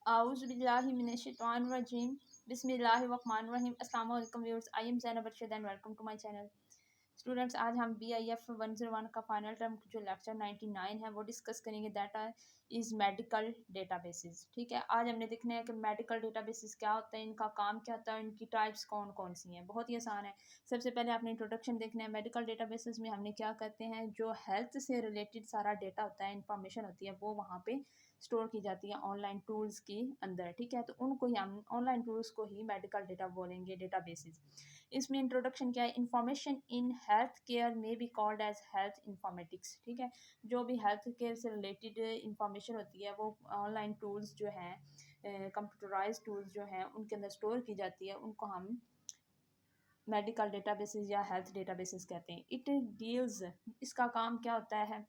Auzubillahiminash-shaytanir-rajim. Bismillahir-rahmanir-rahim. Assalamu alaikum viewers. I am Zainab Arshad and welcome to my channel. Students, आज हम BIF 101 का final term जो lecture 99 है वो discuss करेंगे। That is medical databases. ठीक है, आज हमने देखना है कि मेडिकल डेटाबेसेस क्या होता है, इनका काम क्या होता है, इनकी टाइप्स कौन कौन सी हैं। बहुत ही आसान है। सबसे पहले आपने इंट्रोडक्शन देखना है। मेडिकल डेटाबेसेस में हमने क्या करते हैं, जो हेल्थ से रिलेटेड सारा डेटा होता है, इंफॉर्मेशन होती है, वो वहाँ पे स्टोर की जाती है ऑनलाइन टूल्स के अंदर। ठीक है, तो उनको ही हम ऑनलाइन टूल्स को ही मेडिकल डेटा बोलेंगे, डेटाबेसेस। इसमें इंट्रोडक्शन क्या है, इंफॉर्मेशन इन हेल्थ केयर में be called as health informatics. ठीक है, जो भी हेल्थ केयर से रिलेटेड इंफॉर्मेशन होती है वो ऑनलाइन टूल्स जो हैं, कंप्यूटराइज टूल्स जो हैं, उनके अंदर स्टोर की जाती है, उनको हम मेडिकल डेटाबेसेस या हेल्थ डेटाबेसेस कहते हैं। इट डील्स, इसका काम क्या होता है,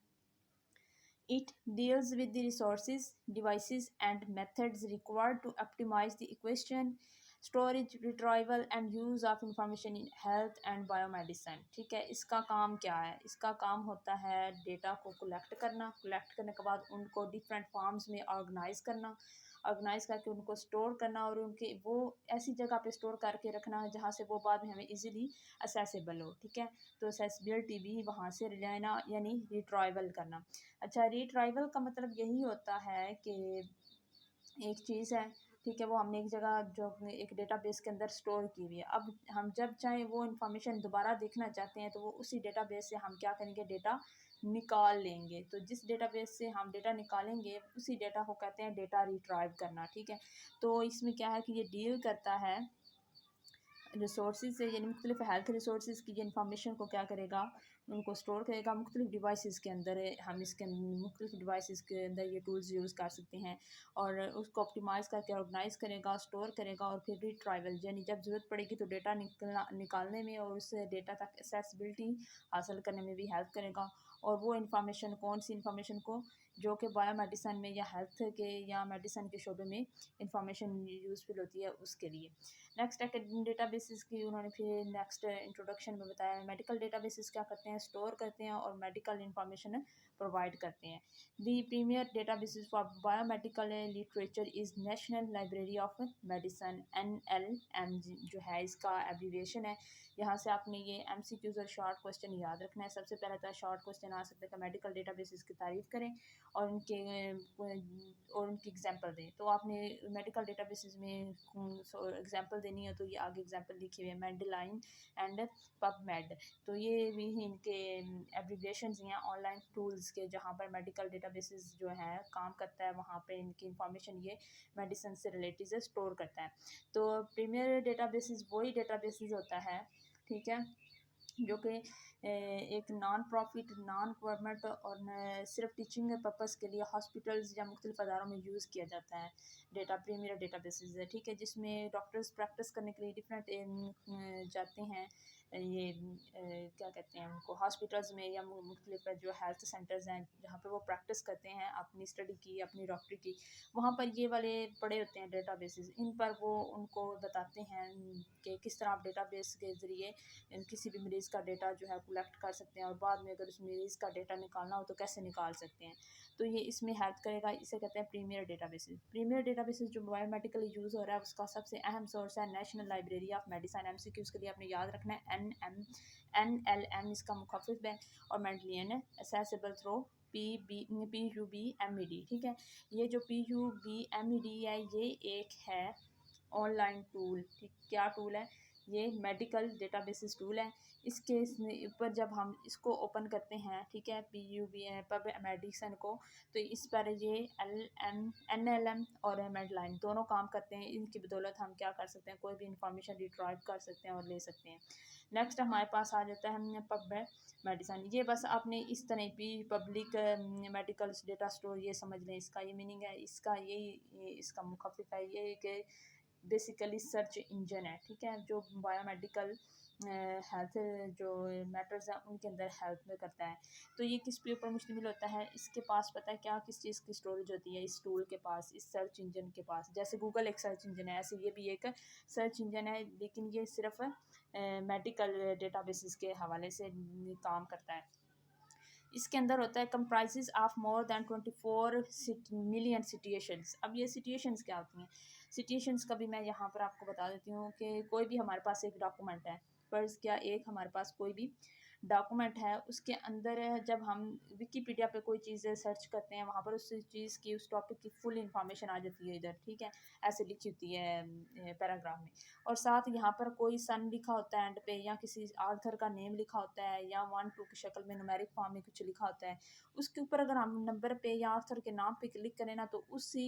it deals with the resources, devices, and methods required to optimize the acquisition, storage, retrieval, and use of information in health and biomedicine। ठीक है, इसका काम क्या है, इसका काम होता है डेटा को कलेक्ट करना, कलेक्ट करने के बाद उनको डिफरेंट फॉर्म्स में ऑर्गेनाइज करना, ऑर्गेनाइज करके उनको स्टोर करना और उनके वो ऐसी जगह पे स्टोर करके रखना जहाँ से वो बाद में हमें इजीली असेसेबल हो। ठीक है, तो असेसिबिलिटी भी वहाँ से लेना, यानी रिट्राइवल करना। अच्छा, रिट्राइवल का मतलब यही होता है कि एक चीज़ है, ठीक है, वो हमने एक जगह जो एक डेटाबेस के अंदर स्टोर की हुई है, अब हम जब चाहें वो इन्फॉर्मेशन दोबारा देखना चाहते हैं तो वो उसी डेटाबेस से हम क्या करेंगे, डेटा निकाल लेंगे। तो जिस डेटाबेस से हम डेटा निकालेंगे उसी डेटा को कहते हैं डेटा रिट्राइव करना। ठीक है, तो इसमें क्या है कि ये डील करता है रिसोर्सेज से, यानी मुख्तलिफ हेल्थ रिसोर्सेज की इन्फॉर्मेशन को क्या करेगा, उनको स्टोर करेगा मुख्तलिफ डिवाइसेस के अंदर। हम इसके मुख्तलिफ डिवाइसेस के अंदर ये टूल्स यूज़ कर सकते हैं और उसको ऑप्टिमाइज़ करके ऑर्गेनाइज़ करेगा, स्टोर करेगा और फिर रिट्राइवल, यानी जब ज़रूरत पड़ेगी तो डेटा निकालने में और उस डेटा तक एक्सेसिबिलिटी हासिल करने में भी हेल्प करेगा। और वो इन्फॉर्मेशन, कौन सी इन्फॉर्मेशन को, जो कि बायोमेडिसन में या हेल्थ के या मेडिसन के शोबे में इंफॉर्मेशन यूज़फुल होती है, उसके लिए। नेक्स्ट है डेटाबेसेस की, उन्होंने फिर नेक्स्ट इंट्रोडक्शन में बताया मेडिकल डेटाबेसेस क्या करते हैं, स्टोर करते हैं और मेडिकल इंफॉर्मेशन प्रोवाइड करते हैं। The premier databases for biomedical literature is National Library of Medicine, NLM जो है इसका एब्रीविएशन है। यहाँ से आपने ये MCQs और शॉर्ट क्वेश्चन याद रखना है। सबसे पहले तो शॉर्ट क्वेश्चन आ सकता है कि मेडिकल डेटाबेसेस की तारीफ़ करें और उनकी एग्जांपल दें। तो आपने मेडिकल डेटाबेसेस में एग्जांपल देनी है तो ये आगे एग्जांपल लिखी हुई है, मेडलाइन एंड पबमेड। तो ये भी इनके एब्रीविएशंस हैं ऑनलाइन टूल्स के, जहाँ पर मेडिकल डेटाबेसेस जो है काम करता है, वहाँ पे इनकी इंफॉर्मेशन ये मेडिसिन से रिलेटेड से स्टोर करता है। तो प्रीमियर डेटाबेसेस वही डेटाबेसेस होता है, ठीक है, जो कि एक नॉन प्रॉफिट, नॉन गवर्नमेंट और सिर्फ टीचिंग पर्पज़ के लिए हॉस्पिटल्स या मुख्तलिफ अदारों में यूज़ किया जाता है। डेटा प्रीमियर डेटाबेसेस है, ठीक है, जिसमें डॉक्टर्स प्रैक्टिस करने के लिए डिफरेंट जाते हैं, ये क्या कहते हैं उनको, हॉस्पिटल्स में या मुख्तलिफ जो हेल्थ सेंटर्स हैं जहाँ पर वो प्रैक्टिस करते हैं अपनी स्टडी की, अपनी डॉक्टरी की, वहाँ पर ये वाले पड़े होते हैं डेटाबेसेस। इन पर वो उनको बताते हैं कि किस तरह आप डेटाबेस के ज़रिए किसी भी मरीज़ का डेटा जो है कलेक्ट कर सकते हैं और बाद में अगर उस मरीज़ का डेटा निकालना हो तो कैसे निकाल सकते हैं। तो ये इसमें हेल्प करेगा, इसे कहते हैं प्रीमियर डेटाबेसेस। प्रीमियर डेटाबेसेस जो बायोमेडिकली यूज़ हो रहा है उसका सबसे अहम सोर्स है national Library of medicine. MCQ के लिए आपने याद रखना है NLM इसका मुखफ़िफ है और मेडलियन एक्सेसिबल थ्रू PUBMED। ठीक है, ये जो PUBMED है ये एक है ऑनलाइन टूल। ठीक, क्या टूल है ये, मेडिकल डेटाबेसेस टूल है। इसके ऊपर जब हम इसको ओपन करते हैं, ठीक है, PUB पब मेडिसन को, तो इस पर ये NLM और मेडलाइन दोनों काम करते हैं। इनकी बदौलत हम क्या कर सकते हैं, कोई भी इंफॉर्मेशन रिट्राइव कर सकते हैं और ले सकते हैं। नेक्स्ट हमारे पास आ जाता है पब मेडिसन। ये बस आपने इस तरह भी पब्लिक मेडिकल डेटा स्टोर ये समझ लें, इसका ये मीनिंग है, इसका ये इसका मुखफ़िफ है ये कि बेसिकली सर्च इंजन है। ठीक है, जो बायोमेडिकल हेल्थ जो मैटर्स हैं उनके अंदर हेल्प में करता है। तो ये किस पे ऊपर मुश्तमिल होता है, इसके पास पता है क्या, किस चीज़ की स्टोरेज होती है इस टूल के पास, इस सर्च इंजन के पास। जैसे गूगल एक सर्च इंजन है, ऐसे ये भी एक सर्च इंजन है, लेकिन ये सिर्फ मेडिकल डेटाबेसेस के हवाले से काम करता है। इसके अंदर होता है comprises of more than 24 million situations. अब ये सिचुएशंस क्या होती हैं? सिचुएशंस का भी मैं यहाँ पर आपको बता देती हूँ कि कोई भी हमारे पास एक डॉक्यूमेंट है, फर्ज क्या एक हमारे पास कोई भी डॉक्यूमेंट है, उसके अंदर जब हम विकीपीडिया पे कोई चीज़ें सर्च करते हैं, वहाँ पर उस चीज़ की, उस टॉपिक की फुल इंफॉर्मेशन आ जाती है इधर, ठीक है, ऐसे लिखी होती है पैराग्राफ में। और साथ यहाँ पर कोई सन लिखा होता है एंड पे, या किसी आर्थर का नेम लिखा होता है, या 1 2 की शक्ल में न्यूमेरिक फॉर्म में कुछ लिखा होता है। उसके ऊपर अगर हम नंबर पे या आर्थर के नाम पे क्लिक करें ना, तो उसी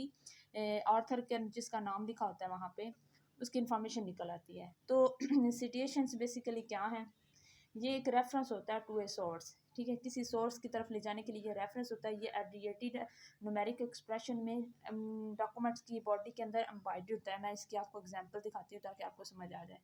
आर्थर के जिसका नाम लिखा होता है वहाँ पे उसकी इंफॉर्मेशन निकल आती है। तो सिचुएशंस बेसिकली क्या हैं? ये एक रेफरेंस होता है टू ए सोर्स, ठीक है, किसी सोर्स की तरफ ले जाने के लिए ये रेफरेंस होता है। ये एब्रिएटेड न्यूमेरिक एक्सप्रेशन में डॉक्यूमेंट्स की बॉडी के अंदर एम्बेडेड होता है। मैं इसकी आपको एग्जांपल दिखाती हूँ ताकि आपको समझ आ जाए।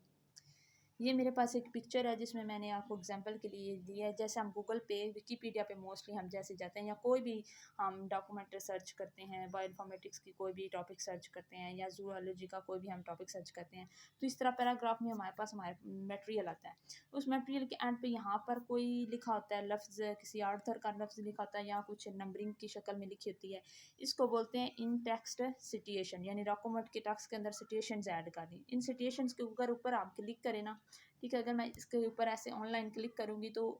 ये मेरे पास एक पिक्चर है जिसमें मैंने आपको एग्जांपल के लिए दिया है। जैसे हम गूगल पे, विकीपीडिया पे मोस्टली हम जैसे जाते हैं, या कोई भी हम डॉक्यूमेंट सर्च करते हैं, बायोइन्फॉर्मेटिक्स की कोई भी टॉपिक सर्च करते हैं, या जूलॉजी का कोई भी हम टॉपिक सर्च करते हैं, तो इस तरह पैराग्राफ में हमारे पास हमारे मटेरियल आता है। उस मटेरियल के एंड पे यहाँ पर कोई लिखा होता है लफ्ज़, किसी आर्थर का लफ्ज़ लिखा होता है, या कुछ नंबरिंग की शक्ल में लिखी होती है। इसको बोलते हैं इन टेक्स्ट सिचुएशन, यानी डॉक्यूमेंट के टेक्स्ट के अंदर सिचुएशंस ऐड कर दी। इन सिचुएशंस के ऊपर आप क्लिक करें ना, ठीक है, अगर मैं इसके ऊपर ऐसे ऑनलाइन क्लिक करूँगी तो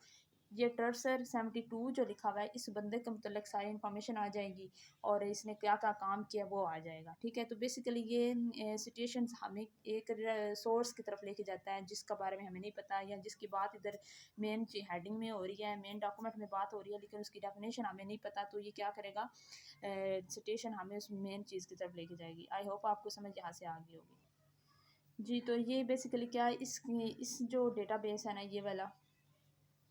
ये टर्सर 72 जो लिखा हुआ है, इस बंदे के मतलब सारी इन्फॉर्मेशन आ जाएगी, और इसने क्या क्या काम किया वो आ जाएगा, ठीक है। तो बेसिकली ये सिचुएशंस हमें एक सोर्स की तरफ लेके जाता है जिसका बारे में हमें नहीं पता, या जिसकी बात इधर मेन हेडिंग में हो रही है, मेन डॉक्यूमेंट में बात हो रही है, लेकिन उसकी डेफिनेशन हमें नहीं पता। तो ये क्या करेगा, सिचुएशन हमें उस मेन चीज़ की तरफ लेके जाएगी। आई होप आपको समझ यहाँ से आ गई होगी। जी, तो ये बेसिकली क्या है, इस जो डेटाबेस है ना, ये वाला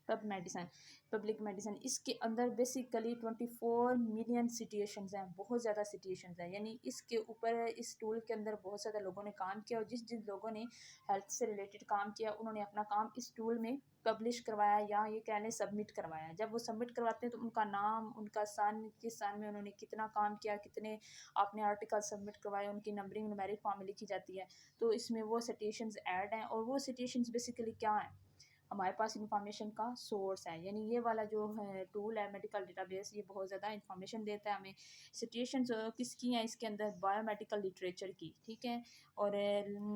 पब्लिक मेडिसिन, इसके अंदर बेसिकली 24 मिलियन सिचुएशंस हैं, बहुत ज़्यादा सिचुएशंस हैं। यानी इसके ऊपर, इस टूल के अंदर बहुत ज़्यादा लोगों ने काम किया, और जिस जिन लोगों ने हेल्थ से रिलेटेड काम किया, उन्होंने अपना काम इस टूल में पब्लिश करवाया, या ये कह लें सबमिट करवाया। जब वो सबमिट करवाते हैं तो उनका नाम, उनका सन, किस सन में उन्होंने कितना काम किया, कितने आपने आर्टिकल सबमिट करवाए, उनकी नंबरिंग न्यूमेरिक फॉर्म में लिखी जाती है। तो इसमें वो सिचुएशंस ऐड हैं, और वो सिचुएशंस बेसिकली क्या हैं, हमारे पास इंफॉर्मेशन का सोर्स है। यानी ये वाला जो है टूल है मेडिकल डेटाबेस, ये बहुत ज़्यादा इंफॉर्मेशन देता है हमें। सिचुएशंस किसकी हैं इसके अंदर, बायोमेडिकल लिटरेचर की, ठीक है, और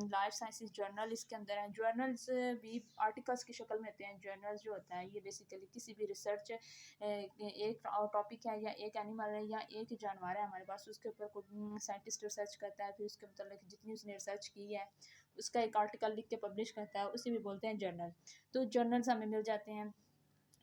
लाइफ साइंसेस जर्नल इसके अंदर हैं। जर्नल्स भी आर्टिकल्स की शक्ल में होते हैं। जर्नल्स जो होता है ये बेसिकली किसी भी रिसर्च, एक टॉपिक है, या एक एनिमल है, या एक जानवर है हमारे पास, उसके ऊपर कोई साइंटिस्ट रिसर्च करता है, फिर उसके मतलब जितनी उसने रिसर्च की है उसका एक आर्टिकल लिख के पब्लिश करता है, उसे भी बोलते हैं जर्नल। तो जर्नल्स हमें मिल जाते हैं,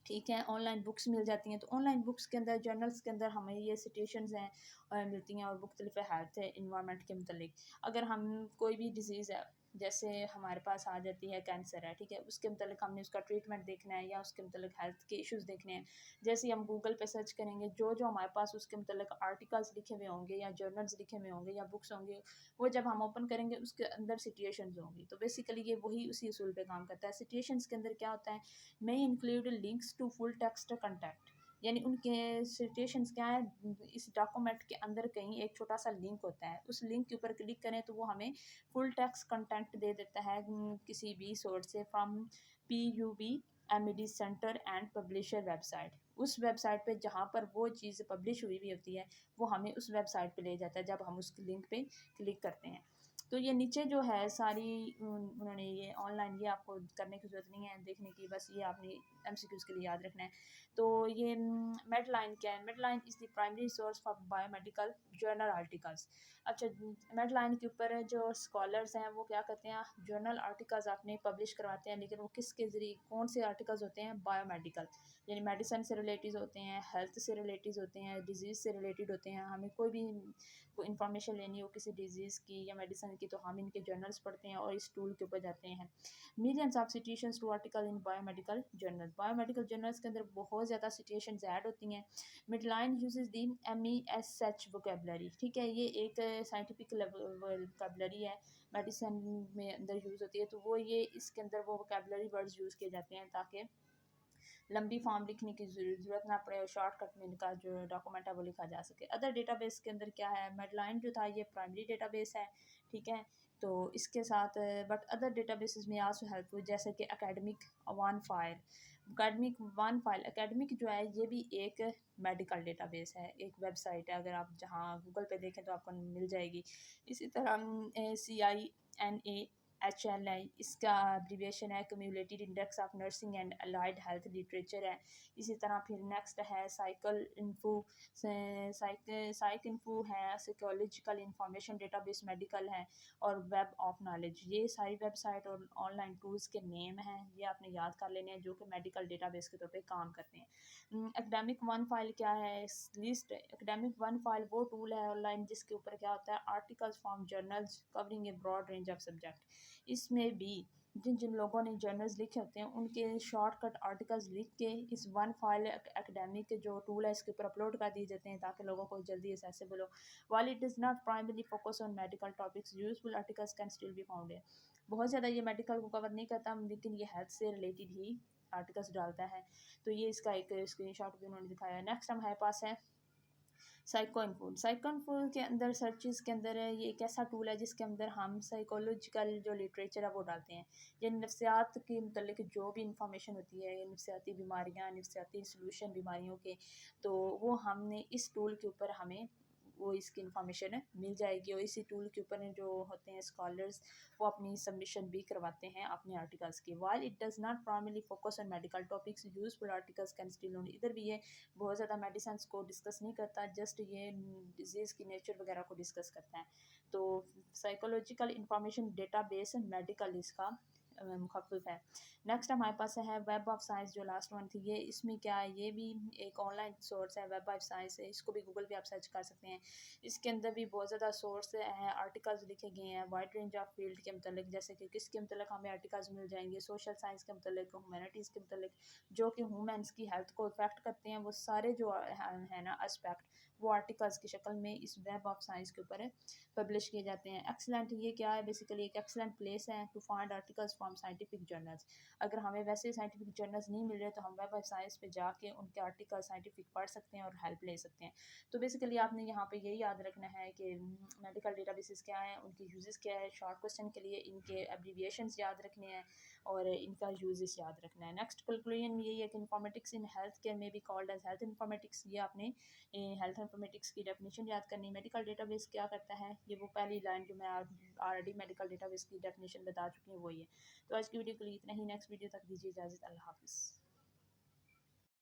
ठीक है, ऑनलाइन बुक्स मिल जाती हैं। तो ऑनलाइन बुक्स के अंदर, जर्नल्स के अंदर हमें ये सिचुएशंस हैं मिलती हैं, और मुख्तलिफ हेल्थ इन्वायरमेंट के मतलब अगर हम कोई भी डिजीज़ है, जैसे हमारे पास आ जाती है कैंसर है, ठीक है, उसके मतलब हमने उसका ट्रीटमेंट देखना है, या उसके मतलब हेल्थ के इश्यूज़ देखने हैं। जैसे ही हम गूगल पे सर्च करेंगे, जो जो हमारे पास उसके मतलब आर्टिकल्स लिखे हुए होंगे, या जर्नल्स लिखे हुए होंगे, या बुक्स होंगे, वो जब हम ओपन करेंगे उसके अंदर सिचुएशंस होंगी। तो बेसिकली ये वही उसी उसूल पे काम करता है। सिचुएशंस के अंदर क्या होता है, may include links to full text content, यानी उनके सिचुएशंस क्या है, इस डॉक्यूमेंट के अंदर कहीं एक छोटा सा लिंक होता है, उस लिंक के ऊपर क्लिक करें तो वो हमें फुल टेक्स्ट कंटेंट दे देता है किसी भी सोर्स से, from PUB centre and publisher website. उस वेबसाइट पे जहाँ पर वो चीज़ पब्लिश हुई होती है, वो हमें उस वेबसाइट पे ले जाता है जब हम उस लिंक पे क्लिक करते हैं। तो ये नीचे जो है सारी उन्होंने ये ऑनलाइन, ये आपको करने की ज़रूरत नहीं है देखने की, बस ये आपने MCQs के लिए याद रखना है। तो ये मेडलाइन क्या है, Medline is the primary source for biomedical journal articles. अच्छा, मेडलाइन के ऊपर जो स्कॉलर्स हैं वो क्या करते हैं, जर्नल आर्टिकल्स अपने पब्लिश करवाते हैं, लेकिन वो किसके ज़रिए, कौन से आर्टिकल्स होते हैं, बायोमेडिकल, यानी मेडिसिन से रिलेटेड होते हैं, हेल्थ से रिलेटेड होते हैं, डिजीज़ से रिलेटेड होते हैं। हमें कोई भी इंफॉर्मेशन लेनी हो किसी डिजीज़ की या मेडिसिन की, तो हम इनके जर्नल्स पढ़ते हैं और इस टूल के ऊपर जाते हैं। Millions of citations to article in biomedical journal, biomedical journals के अंदर बहुत ज़्यादा सिचुएशंस ऐड होती हैं। Medline uses the MESH vocabulary, ठीक है, ये एक साइंटिफिक वोकेबलरी है, मेडिसिन में अंदर यूज़ होती है। तो वो ये इसके अंदर वो वोकेबलरी वर्ड्स यूज़ किए जाते हैं ताकि लंबी फॉर्म लिखने की ज़रूरत ना पड़े और शॉर्टकट में इनका जो डॉक्यूमेंट है वो लिखा जा सके। अदर डेटाबेस के अंदर क्या है, मेडलाइन जो था ये प्राइमरी डेटाबेस है, ठीक है। तो इसके साथ बट अदर डेटाबेसेस में आल्सो हेल्पफुल, जैसे कि एकेडमिक वन फाइल। एकेडमिक जो है ये भी एक मेडिकल डेटाबेस है, एक वेबसाइट है, अगर आप जहाँ गूगल पे देखें तो आपको मिल जाएगी। इसी तरह CINAHLI, इसका एब्रीविएशन है Cumulated Index of Nursing and Allied Health Literature है। इसी तरह फिर नेक्स्ट है साइक इन्फो है, साइकोलॉजिकल इंफॉर्मेशन डेटाबेस मेडिकल है, और वेब ऑफ नॉलेज। ये सारी वेबसाइट और ऑनलाइन टूल्स के नेम हैं, ये आपने याद कर लेने हैं जो कि मेडिकल डेटाबेस के तौर पे काम करते हैं। एकेडमिक वन फाइल क्या है, लिस्ट। एकेडमिक वन फाइल वो टूल है ऑनलाइन जिसके ऊपर क्या होता है, articles from journals covering a broad range of subject. इसमें भी जिन जिन लोगों ने जर्नल्स लिखे होते हैं उनके शॉर्टकट आर्टिकल्स लिख के इस वन फाइल एकेडमिक के जो टूल है इसके ऊपर अपलोड कर दिए जाते हैं ताकि लोगों को जल्दी एक्सेसिबल हो। While it does not primarily focus on medical topics, useful articles can still be found here. बहुत ज़्यादा ये मेडिकल को कवर नहीं करता लेकिन ये हेल्थ से रिलेटेड ही आर्टिकल्स डालता है। तो ये इसका एक स्क्रीनशॉट भी उन्होंने दिखाया है। नेक्स्ट हमारे पास है साइकोइन्फो के अंदर सर्चेस के अंदर ये एक ऐसा टूल है जिसके अंदर हम साइकोलॉजिकल जो लिटरेचर है वो डालते हैं। ये नफ्सियात के मतलब जो भी इंफॉर्मेशन होती है, नफ्सियाती बीमारियाँ, नफ्सियाती सलूशन बीमारियों के, तो वो हमने इस टूल के ऊपर हमें वो इसकी इंफॉर्मेशन मिल जाएगी। और इसी टूल के ऊपर जो होते हैं स्कॉलर्स वो अपनी सबमिशन भी करवाते हैं अपने आर्टिकल्स की। While it does not primarily focus on medical topics, useful articles can still only. इधर भी ये बहुत ज़्यादा मेडिसिन को डिस्कस नहीं करता, जस्ट ये डिजीज़ की नेचर वगैरह को डिस्कस करता है। तो साइकोलॉजिकल इंफॉर्मेशन डेटाबेस मेडिकल इसका मुखफ़िफ है। नेक्स्ट हमारे पास है वेब ऑफ साइंस, जो लास्ट वन थी। ये इसमें क्या है, ये भी एक ऑनलाइन सोर्स है, वेब ऑफ साइंस है, इसको भी गूगल पे आप सर्च कर सकते हैं। इसके अंदर भी बहुत ज़्यादा सोर्स हैं, आर्टिकल्स लिखे गए हैं वाइड रेंज ऑफ फील्ड के मतलब, जैसे कि किसके मतलब हमें आर्टिकल्स मिल जाएंगे, सोशल साइंस के मतलब, ह्यूमैनिटीज़ के मतलब, जो कि ह्यूमन्स की हेल्थ को इफेक्ट करते हैं। वो सारे जो है ना एस्पेक्ट वो आर्टिकल्स की शक्ल में इस वेब ऑफ साइंस के ऊपर पब्लिश किए जाते हैं। एक्सलेंट ये क्या है, बेसिकली एक एक्सलेंट प्लेस है to find articles from scientific journals. अगर हमें वैसे साइंटिफिक जर्नल्स नहीं मिल रहे तो हम वेब ऑफ साइंस पे जाके उनके आर्टिकल साइंटिफिक पढ़ सकते हैं और हेल्प ले सकते हैं। तो बेसिकली आपने यहाँ पे यही याद रखना है कि मेडिकल डेटाबेसेस क्या हैं, उनकी यूजेस क्या है। शॉर्ट क्वेश्चन के लिए इनके एब्रीविएशंस याद रखने हैं और इनका यूजेस याद रखना है। नेक्स्ट कंक्लूजन में यही है कि इन्फॉर्मेटिक्स इन हेल्थ केयर में भी कॉल्ड एज हेल्थ इन्फॉर्मेटिक्स। ये आपने हेल्थ इन्फॉर्मेटिक्स की डेफिनेशन याद करनी। मेडिकल डेटाबेस क्या करता है, ये वो पहली लाइन जो मैं ऑलरेडी मेडिकल डेटाबेस की डेफिनेशन बता चुकी हूँ वही है। तो आज की वीडियो के लिए इतना ही। नेक्स्ट वीडियो तक दीजिए इजाज़त। अल्लाह हाफिज़।